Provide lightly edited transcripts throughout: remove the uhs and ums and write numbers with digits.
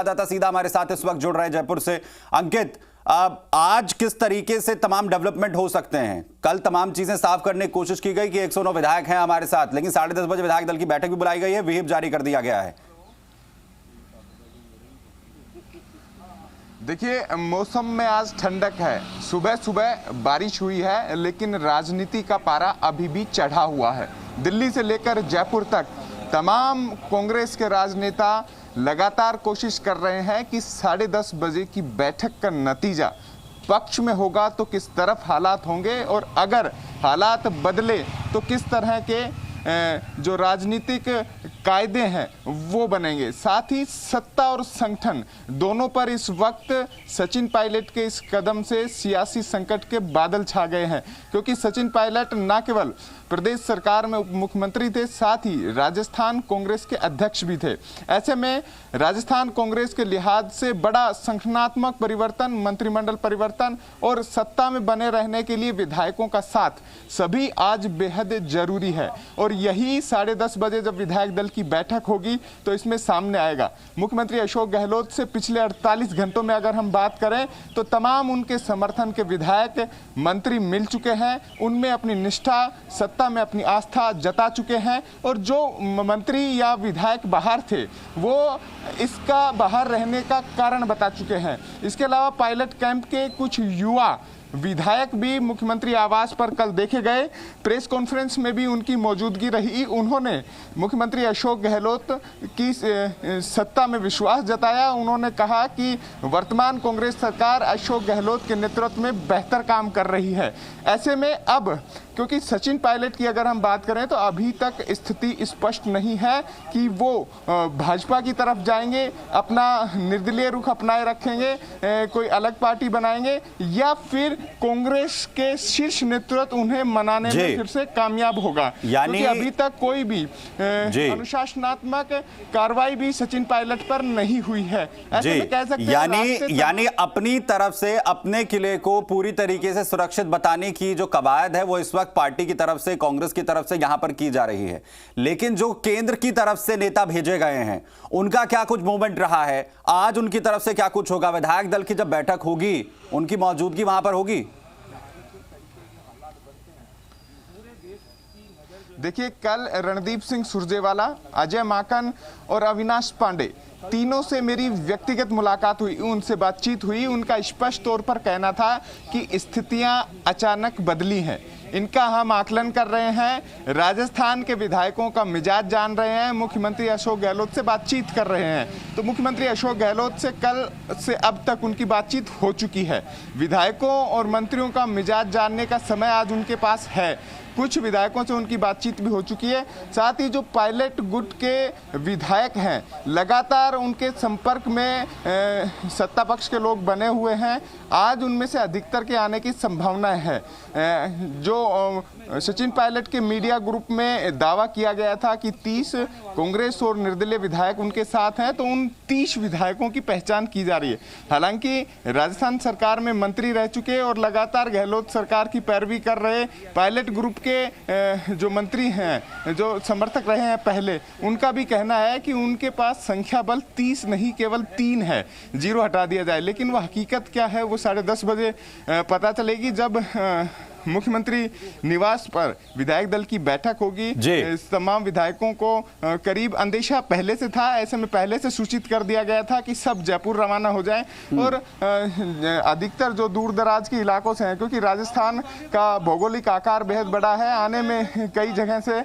संवाददाता सीधा हमारे साथ इस वक्त जुड़ रहे हैं जयपुर से। अंकित, आज किस तरीके से तमाम डेवलपमेंट हो सकते हैं? कल तमाम चीजें साफ करने की कोशिश की गई कि 109 विधायक हैं हमारे साथ, लेकिन 10:30 बजे विधायक दल की बैठक भी बुलाई गई है, व्हिप जारी कर दिया गया है। देखिए, मौसम में आज ठंडक है, सुबह सुबह बारिश हुई है, लेकिन राजनीति का पारा अभी भी चढ़ा हुआ है। दिल्ली से लेकर जयपुर तक तमाम कांग्रेस के राजनेता लगातार कोशिश कर रहे हैं कि 10:30 बजे की बैठक का नतीजा पक्ष में होगा तो किस तरफ हालात होंगे और अगर हालात बदले तो किस तरह के जो राजनीतिक कायदे हैं वो बनेंगे। साथ ही सत्ता और संगठन दोनों पर इस वक्त सचिन पायलट के इस कदम से सियासी संकट के बादल छा गए हैं, क्योंकि सचिन पायलट न केवल प्रदेश सरकार में उप मुख्यमंत्री थे, साथ ही राजस्थान कांग्रेस के अध्यक्ष भी थे। ऐसे में राजस्थान कांग्रेस के लिहाज से बड़ा संगठनात्मक परिवर्तन, मंत्रिमंडल परिवर्तन और सत्ता में बने रहने के लिए विधायकों का साथ सभी आज बेहद जरूरी है। और यही 10:30 बजे जब विधायक दल की बैठक होगी तो इसमें सामने आएगा। मुख्यमंत्री अशोक गहलोत से पिछले 48 घंटों में अगर हम बात करें तो तमाम उनके समर्थन के विधायक मंत्री मिल चुके हैं, उनमें अपनी निष्ठा, सत्ता में अपनी आस्था जता चुके हैं और जो मंत्री या विधायक बाहर थे वो इसका बाहर रहने का कारण बता चुके हैं। इसके अलावा पायलट कैंप के कुछ युवा विधायक भी मुख्यमंत्री आवास पर कल देखे गए। प्रेस कॉन्फ्रेंस में भी उनकी मौजूदगी रही। उन्होंने मुख्यमंत्री अशोक गहलोत की सत्ता में विश्वास जताया। उन्होंने कहा कि वर्तमान कांग्रेस सरकार अशोक गहलोत के नेतृत्व में बेहतर काम कर रही है। ऐसे में अब क्योंकि सचिन पायलट की अगर हम बात करें तो अभी तक स्थिति स्पष्ट नहीं है कि वो भाजपा की तरफ जाएंगे, अपना निर्दलीय रुख अपनाए रखेंगे, कोई अलग पार्टी बनाएंगे या फिर कांग्रेस के शीर्ष नेतृत्व उन्हें मनाने में फिर से कामयाब होगा। क्योंकि अभी तक कोई भी अनुशासनात्मक कार्रवाई भी सचिन पायलट पर नहीं हुई है। ऐसे में कह सकते हैं यानी अपनी तरफ से अपने किले को पूरी तरीके से सुरक्षित बताने की जो कवायद है वो इस वक्त पार्टी की तरफ से, कांग्रेस की तरफ से यहां पर की जा रही है। लेकिन जो केंद्र की तरफ से नेता भेजे गए हैं उनका क्या कुछ मूवमेंट रहा है? आज उनकी तरफ से क्या कुछ होगा? विधायक दल की जब बैठक होगी उनकी मौजूदगी वहां पर होगी? देखिए, कल रणदीप सिंह सुरजेवाला, अजय माकन और अविनाश पांडे तीनों से मेरी व्यक्तिगत मुलाकात हुई, उनसे बातचीत हुई। उनका स्पष्ट तौर पर कहना था कि स्थितियां अचानक बदली हैं। इनका हम आकलन कर रहे हैं, राजस्थान के विधायकों का मिजाज जान रहे हैं, मुख्यमंत्री अशोक गहलोत से बातचीत कर रहे हैं। तो मुख्यमंत्री अशोक गहलोत से कल से अब तक उनकी बातचीत हो चुकी है। विधायकों और मंत्रियों का मिजाज जानने का समय आज उनके पास है। कुछ विधायकों से उनकी बातचीत भी हो चुकी है। साथ ही जो पायलट गुट के विधायक हैं लगातार उनके संपर्क में सत्ता पक्ष के लोग बने हुए हैं। आज उनमें से अधिकतर के आने की संभावना है। जो सचिन पायलट के मीडिया ग्रुप में दावा किया गया था कि 30 कांग्रेस और निर्दलीय विधायक उनके साथ हैं, तो उन 30 विधायकों की पहचान की जा रही है। हालांकि राजस्थान सरकार में मंत्री रह चुके और लगातार गहलोत सरकार की पैरवी कर रहे पायलट ग्रुप के जो मंत्री हैं, जो समर्थक रहे हैं पहले, उनका भी कहना है कि उनके पास संख्या बल 30 नहीं केवल 3 है, 0 हटा दिया जाए। लेकिन वह हकीकत क्या है वो 10:30 बजे पता चलेगी जब मुख्यमंत्री निवास पर विधायक दल की बैठक होगी। तमाम विधायकों को करीब अंदेशा पहले से था, ऐसे में पहले से सूचित कर दिया गया था कि सब जयपुर रवाना हो जाएं। और अधिकतर जो दूर दराज के इलाकों से हैं, क्योंकि राजस्थान का भौगोलिक आकार बेहद बड़ा है, आने में कई जगह से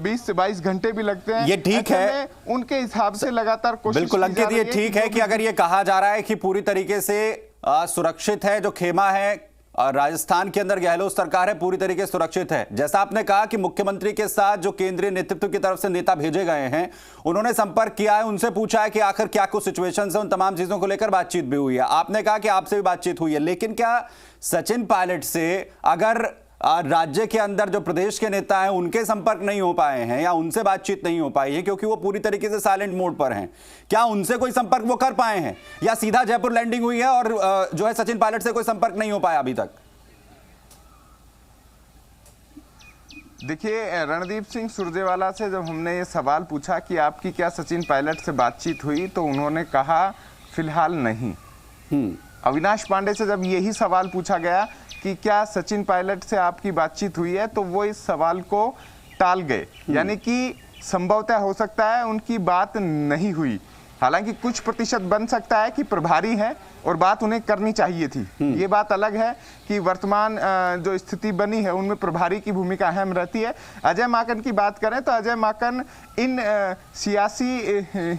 20 से 22 घंटे भी लगते हैं। ये ठीक है, उनके हिसाब से लगातार कोशिश बिल्कुल अंकित, ये ठीक है कि अगर ये कहा जा रहा है कि पूरी तरीके से सुरक्षित है, जो खेमा है और राजस्थान के अंदर गहलोत सरकार है पूरी तरीके से सुरक्षित है। जैसा आपने कहा कि मुख्यमंत्री के साथ जो केंद्रीय नेतृत्व की तरफ से नेता भेजे गए हैं उन्होंने संपर्क किया है, उनसे पूछा है कि आखिर क्या कुछ सिचुएशन है, उन तमाम चीजों को लेकर बातचीत भी हुई है। आपने कहा कि आपसे भी बातचीत हुई है, लेकिन क्या सचिन पायलट से अगर राज्य के अंदर जो प्रदेश के नेता हैं उनके संपर्क नहीं हो पाए हैं या उनसे बातचीत नहीं हो पाई है क्योंकि वो पूरी तरीके से साइलेंट मोड पर हैं, क्या उनसे कोई संपर्क वो कर पाए हैं या सीधा जयपुर लैंडिंग हुई है और जो है सचिन पायलट से कोई संपर्क नहीं हो पाया अभी तक? देखिए, रणदीप सिंह सुरजेवाला से जब हमने ये सवाल पूछा कि आपकी क्या सचिन पायलट से बातचीत हुई, तो उन्होंने कहा फिलहाल नहीं। अविनाश पांडे से जब यही सवाल पूछा गया कि क्या सचिन पायलट से आपकी बातचीत हुई है, तो वो इस सवाल को टाल गए, यानी कि संभवतः हो सकता है उनकी बात नहीं हुई। हालांकि कुछ प्रतिशत बन सकता है कि प्रभारी हैं और बात उन्हें करनी चाहिए थी। ये बात अलग है कि वर्तमान जो स्थिति बनी है उनमें प्रभारी की भूमिका अहम रहती है। अजय माकन की बात करें तो अजय माकन इन सियासी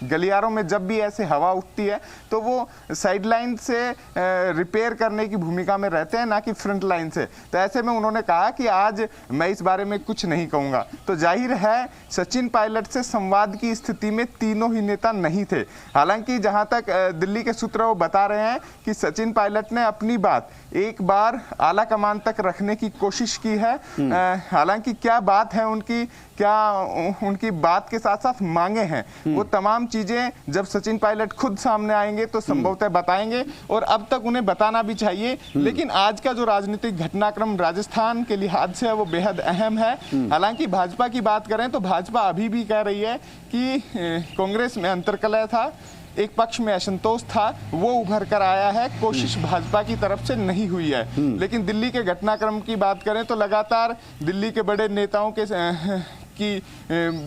गलियारों में जब भी ऐसे हवा उठती है तो वो साइड लाइन से रिपेयर करने की भूमिका में रहते हैं, ना कि फ्रंट लाइन से। तो ऐसे में उन्होंने कहा कि आज मैं इस बारे में कुछ नहीं कहूँगा। तो जाहिर है सचिन पायलट से संवाद की स्थिति में तीनों ही नेता नहीं थे। हालांकि जहाँ तक दिल्ली के सूत्र वो बता रहे हैं कि सचिन पायलट ने अपनी बात एक बार आला कमान तक रखने की कोशिश की है। हालांकि क्या बात है उनकी, क्या उनकी बात के साथ साथ मांगे हैं, वो तमाम चीजें जब सचिन पायलट खुद सामने आएंगे तो संभवतः बताएंगे, और अब तक उन्हें बताना भी चाहिए। लेकिन आज का जो राजनीतिक घटनाक्रम राजस्थान के लिहाज से है वो बेहद अहम है। हालांकि भाजपा की बात करें तो भाजपा अभी भी कह रही है कि कांग्रेस में अंतर्कलह था, एक पक्ष में असंतोष था, वो उभर कर आया है, कोशिश भाजपा की तरफ से नहीं हुई है। लेकिन दिल्ली के घटनाक्रम की बात करें तो लगातार दिल्ली के बड़े नेताओं के की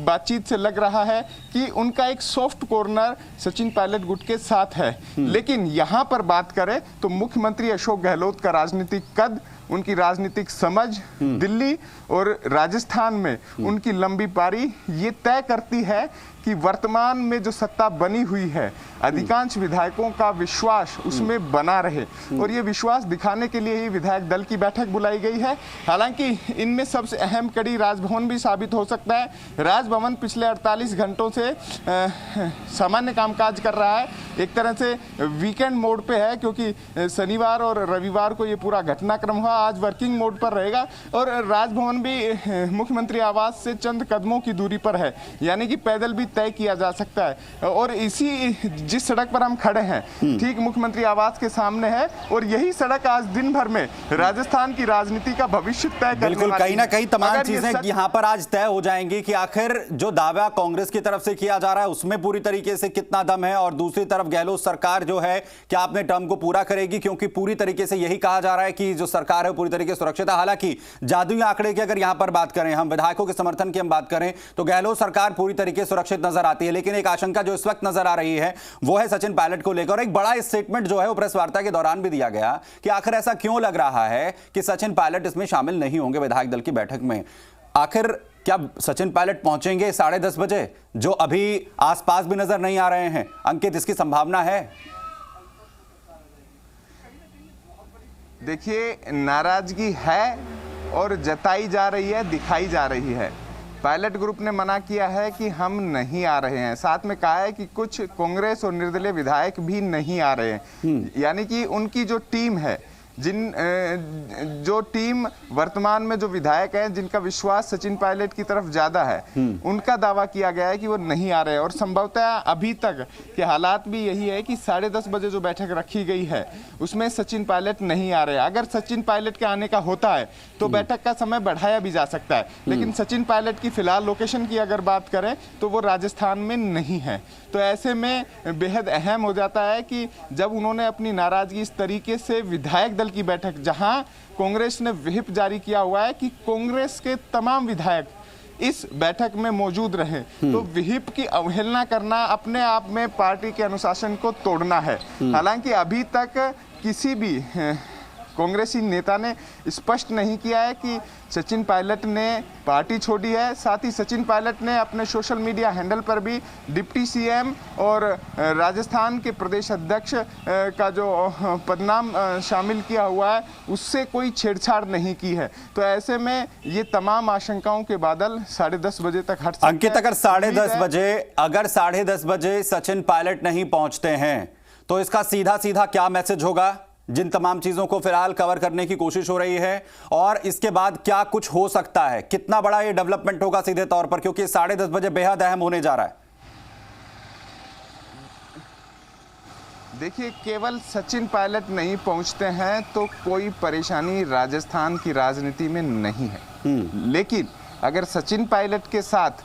बातचीत से लग रहा है कि उनका एक सॉफ्ट कॉर्नर सचिन पायलट गुट के साथ है। लेकिन यहां पर बात करें तो मुख्यमंत्री अशोक गहलोत का राजनीतिक कद, उनकी राजनीतिक समझ दिल्ली और राजस्थान में उनकी लंबी पारी ये तय करती है कि वर्तमान में जो सत्ता बनी हुई है अधिकांश विधायकों का विश्वास उसमें बना रहे, और ये विश्वास दिखाने के लिए ही विधायक दल की बैठक बुलाई गई है। हालांकि इनमें सबसे अहम कड़ी राजभवन भी साबित हो सकता है। राजभवन पिछले 48 घंटों से सामान्य कामकाज कर रहा है, एक तरह से वीकेंड मोड पे है, क्योंकि शनिवार और रविवार को ये पूरा घटनाक्रम हुआ। आज वर्किंग मोड पर रहेगा, और राजभवन भी मुख्यमंत्री आवास से चंद कदमों की दूरी पर है, यानी कि पैदल भी तय किया जा सकता है। और इसी जिस सड़क पर हम खड़े हैं ठीक मुख्यमंत्री आवास के सामने है, और यही सड़क आज दिन भर में राजस्थान की राजनीति का भविष्य तय करने वाली है। बिल्कुल, कहीं ना कहीं तमाम चीजें यहाँ पर आज तय हो जाएंगी कि आखिर जो दावा कांग्रेस की तरफ से किया जा रहा है उसमें पूरी तरीके से कितना दम है, और दूसरी तरफ गहलोत सरकार जो है क्या अपने टर्म को पूरा करेगी, क्योंकि पूरी तरीके से यही कहा जा रहा है कि जो सरकार है पूरी तरीके से सुरक्षित है। हालांकि जादुई आंकड़े की अगर यहां पर बात करें, हम विधायकों के समर्थन की हम बात करें तो गहलोत सरकार पूरी तरीके से सुरक्षित नजर आती है। लेकिन एक आशंका जो इस वक्त नजर आ रही है वो है सचिन पायलट को लेकर। एक बड़ा स्टेटमेंट जो है वो प्रेस वार्ता के दौरान भी दिया गया कि आखिर ऐसा क्यों लग रहा है कि सचिन पायलट इसमें शामिल नहीं होंगे विधायक दल की बैठक में। आखिर क्या सचिन पायलट पहुंचेंगे 10:30 बजे, जो अभी आसपास भी नजर नहीं आ रहे हैं? अंकित, इसकी संभावना है? देखिए, नाराजगी है और जताई जा रही है, दिखाई जा रही है। पायलट ग्रुप ने मना किया है कि हम नहीं आ रहे हैं, साथ में कहा है कि कुछ कांग्रेस और निर्दलीय विधायक भी नहीं आ रहे हैं। यानी कि उनकी जो टीम है, जो टीम वर्तमान में जो विधायक हैं जिनका विश्वास सचिन पायलट की तरफ ज्यादा है, उनका दावा किया गया है कि वो नहीं आ रहे हैं। और संभवतः अभी तक के हालात भी यही है कि 10:30 बजे जो बैठक रखी गई है उसमें सचिन पायलट नहीं आ रहे। अगर सचिन पायलट के आने का होता है तो बैठक का समय बढ़ाया भी जा सकता है, लेकिन सचिन पायलट की फिलहाल लोकेशन की अगर बात करें तो वो राजस्थान में नहीं है। तो ऐसे में बेहद अहम हो जाता है कि जब उन्होंने अपनी नाराजगी इस तरीके से विधायक की बैठक, जहां कांग्रेस ने व्हिप जारी किया हुआ है कि कांग्रेस के तमाम विधायक इस बैठक में मौजूद रहे, तो व्हिप की अवहेलना करना अपने आप में पार्टी के अनुशासन को तोड़ना है। हालांकि अभी तक किसी भी कांग्रेसी नेता ने स्पष्ट नहीं किया है कि सचिन पायलट ने पार्टी छोड़ी है। साथ ही सचिन पायलट ने अपने सोशल मीडिया हैंडल पर भी डिप्टी सीएम और राजस्थान के प्रदेश अध्यक्ष का जो पदनाम शामिल किया हुआ है उससे कोई छेड़छाड़ नहीं की है। तो ऐसे में ये तमाम आशंकाओं के बादल 10:30 बजे तक हट सकते हैं। अंकित, अगर 10:30 बजे सचिन पायलट नहीं पहुंचते हैं तो इसका सीधा सीधा क्या मैसेज होगा जिन तमाम चीजों को फिलहाल कवर करने की कोशिश हो रही है, और इसके बाद क्या कुछ हो सकता है? कितना बड़ा ये डेवलपमेंट होगा सीधे तौर पर, क्योंकि 10:30 बजे बेहद अहम होने जा रहा है। देखिए, केवल सचिन पायलट नहीं पहुंचते हैं तो कोई परेशानी राजस्थान की राजनीति में नहीं है। लेकिन अगर सचिन पायलट के साथ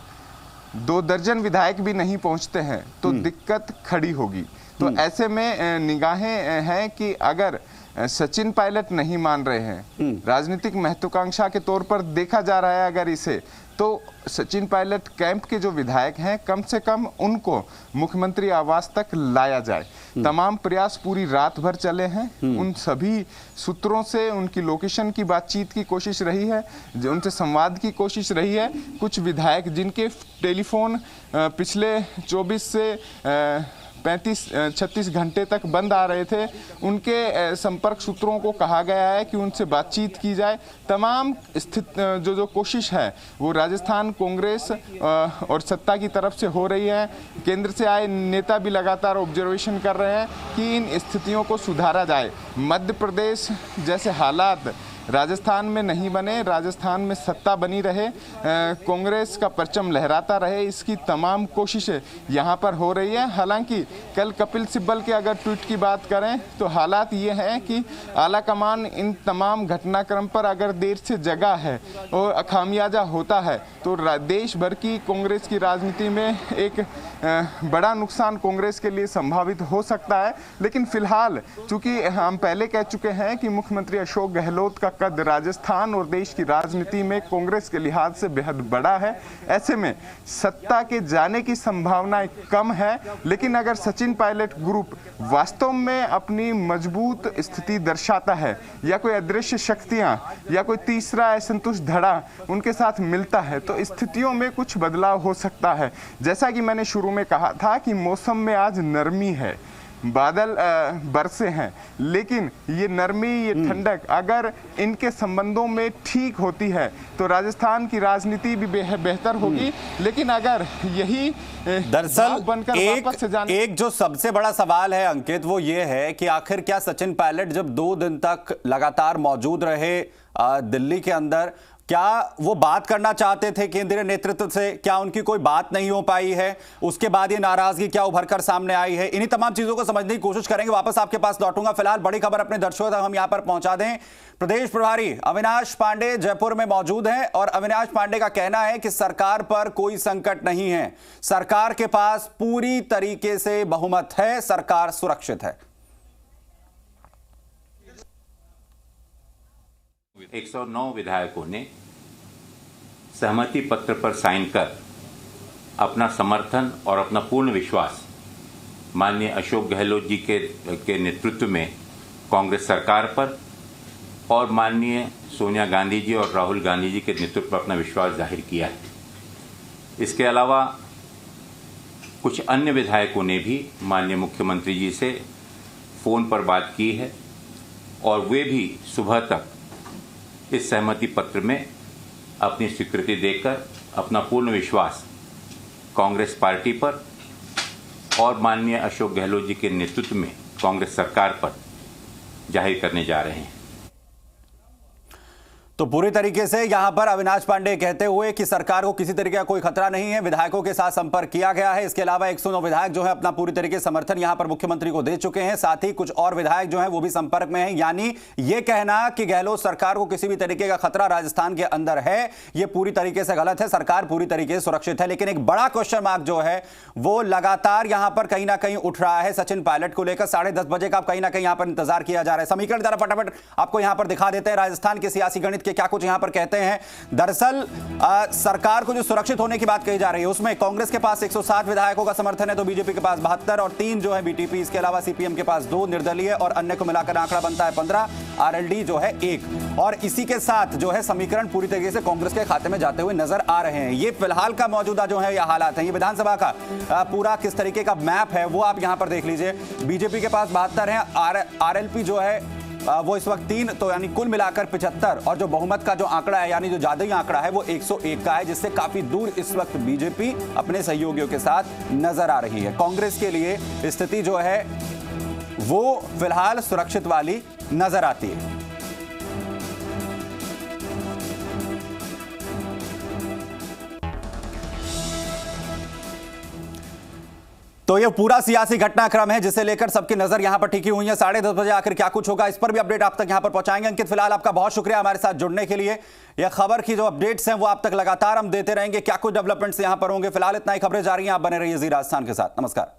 2 दर्जन विधायक भी नहीं पहुंचते हैं तो दिक्कत खड़ी होगी। तो ऐसे में निगाहें हैं कि अगर सचिन पायलट नहीं मान रहे हैं, राजनीतिक महत्वाकांक्षा के तौर पर देखा जा रहा है अगर इसे, तो सचिन पायलट कैंप के जो विधायक हैं कम से कम उनको मुख्यमंत्री आवास तक लाया जाए। तमाम प्रयास पूरी रात भर चले हैं, उन सभी सूत्रों से उनकी लोकेशन की बातचीत की कोशिश रही है, उनसे संवाद की कोशिश रही है। कुछ विधायक जिनके टेलीफोन पिछले 24 से 35-36 घंटे तक बंद आ रहे थे, उनके संपर्क सूत्रों को कहा गया है कि उनसे बातचीत की जाए। तमाम जो कोशिश है वो राजस्थान कांग्रेस और सत्ता की तरफ से हो रही है। केंद्र से आए नेता भी लगातार ऑब्जर्वेशन कर रहे हैं कि इन स्थितियों को सुधारा जाए। मध्य प्रदेश जैसे हालात राजस्थान में नहीं बने, राजस्थान में सत्ता बनी रहे, कांग्रेस का परचम लहराता रहे, इसकी तमाम कोशिशें यहाँ पर हो रही है। हालांकि कल कपिल सिब्बल के अगर ट्वीट की बात करें तो हालात ये हैं कि आला कमान इन तमाम घटनाक्रम पर अगर देर से जगा है और खामियाजा होता है तो देश भर की कांग्रेस की राजनीति में एक बड़ा नुकसान कांग्रेस के लिए संभावित हो सकता है। लेकिन फिलहाल चूंकि हम पहले कह चुके हैं कि मुख्यमंत्री अशोक गहलोत का कद राजस्थान और देश की राजनीति में कांग्रेस के लिहाज से बेहद बड़ा है, ऐसे में सत्ता के जाने की संभावनाएं कम है। लेकिन अगर सचिन पायलट ग्रुप वास्तव में अपनी मजबूत स्थिति दर्शाता है या कोई अदृश्य शक्तियां या कोई तीसरा असंतुष्ट धड़ा उनके साथ मिलता है तो स्थितियों में कुछ बदलाव हो सकता है। जैसा कि मैंने शुरू में कहा था कि मौसम में आज नरमी है, बादल बरसे हैं, लेकिन ये नरमी, ये ठंडक अगर इनके संबंधों में ठीक होती है तो राजस्थान की राजनीति भी बेहतर होगी। लेकिन अगर यही दरअसल बनकर वापस से जाने एक जो सबसे बड़ा सवाल है अंकित, वो ये है कि आखिर क्या सचिन पायलट जब 2 दिन तक लगातार मौजूद रहे दिल्ली के अंदर, क्या वो बात करना चाहते थे केंद्रीय नेतृत्व से? क्या उनकी कोई बात नहीं हो पाई है? उसके बाद ये नाराजगी क्या उभर कर सामने आई है? इन्हीं तमाम चीजों को समझने की कोशिश करेंगे। वापस आपके पास लौटूंगा। फिलहाल बड़ी खबर अपने दर्शकों तक हम यहां पर पहुंचा दें। प्रदेश प्रभारी अविनाश पांडे जयपुर में मौजूद हैं और अविनाश पांडे का कहना है कि सरकार पर कोई संकट नहीं है, सरकार के पास पूरी तरीके से बहुमत है, सरकार सुरक्षित है। 109 विधायकों ने सहमति पत्र पर साइन कर अपना समर्थन और अपना पूर्ण विश्वास माननीय अशोक गहलोत जी के नेतृत्व में कांग्रेस सरकार पर और माननीय सोनिया गांधी जी और राहुल गांधी जी के नेतृत्व पर अपना विश्वास जाहिर किया है। इसके अलावा कुछ अन्य विधायकों ने भी माननीय मुख्यमंत्री जी से फ़ोन पर बात की है और वे भी सुबह तक इस सहमति पत्र में अपनी स्वीकृति देकर अपना पूर्ण विश्वास कांग्रेस पार्टी पर और माननीय अशोक गहलोत जी के नेतृत्व में कांग्रेस सरकार पर जाहिर करने जा रहे हैं। तो पूरी तरीके से यहां पर अविनाश पांडे कहते हुए कि सरकार को किसी तरीके का कोई खतरा नहीं है, विधायकों के साथ संपर्क किया गया है। इसके अलावा 109 विधायक जो है अपना पूरी तरीके से समर्थन यहां पर मुख्यमंत्री को दे चुके हैं, साथ ही कुछ और विधायक जो हैं वो भी संपर्क में हैं। यानी ये कहना कि गहलोत सरकार को किसी भी तरीके का खतरा राजस्थान के अंदर है, ये पूरी तरीके से गलत है। सरकार पूरी तरीके से सुरक्षित है। लेकिन एक बड़ा क्वेश्चन मार्क जो है वो लगातार यहां पर कहीं ना कहीं उठ रहा है सचिन पायलट को लेकर। 10:30 बजे का कहीं ना कहीं यहां पर इंतजार किया जा रहा है। समीकरण जरा फटाफट आपको यहां पर दिखा देते हैं राजस्थान के सियासी गणित के क्या कुछ यहां पर कहते हैं। दरअसल सरकार को जो सुरक्षित होने की बात कही जा रही है उसमें कांग्रेस के पास 107 विधायकों का समर्थन है, तो बीजेपी के पास 72 और 3 जो है बीटीपी, इसके अलावा सीपीएम के पास 2 निर्दलीय और अन्य को मिलाकर आंकड़ा बनता है 15, आरएलडी जो है 1। और इसी के साथ जो है समीकरण पूरी तरीके से कांग्रेस के खाते में जाते हुए नजर आ रहे हैं। ये फिलहाल का मौजूदा जो है ये हालात है। ये विधानसभा का पूरा किस तरीके का मैप है वो आप यहां पर देख लीजिए। बीजेपी के पास 72 है, आरएलपी जो है वो इस वक्त 3, तो यानी कुल मिलाकर 75, और जो बहुमत का जो आंकड़ा है यानी जो जादुई आंकड़ा है वो 101 का है, जिससे काफी दूर इस वक्त बीजेपी अपने सहयोगियों के साथ नजर आ रही है। कांग्रेस के लिए स्थिति जो है वो फिलहाल सुरक्षित वाली नजर आती है। तो ये पूरा सियासी घटनाक्रम है जिसे लेकर सबकी नजर यहां पर टिकी हुई है। 10:30 बजे आखिर क्या कुछ होगा, इस पर भी अपडेट आप तक यहां पर पहुंचाएंगे। अंकित, फिलहाल आपका बहुत शुक्रिया हमारे साथ जुड़ने के लिए। यह खबर की जो अपडेट्स हैं वो आप तक लगातार हम देते रहेंगे। क्या कुछ डेवलपमेंट्स यहां पर होंगे, फिलहाल इतना ही खबरें जारी हैं। आप बने रहिए जी राजस्थान के साथ। नमस्कार।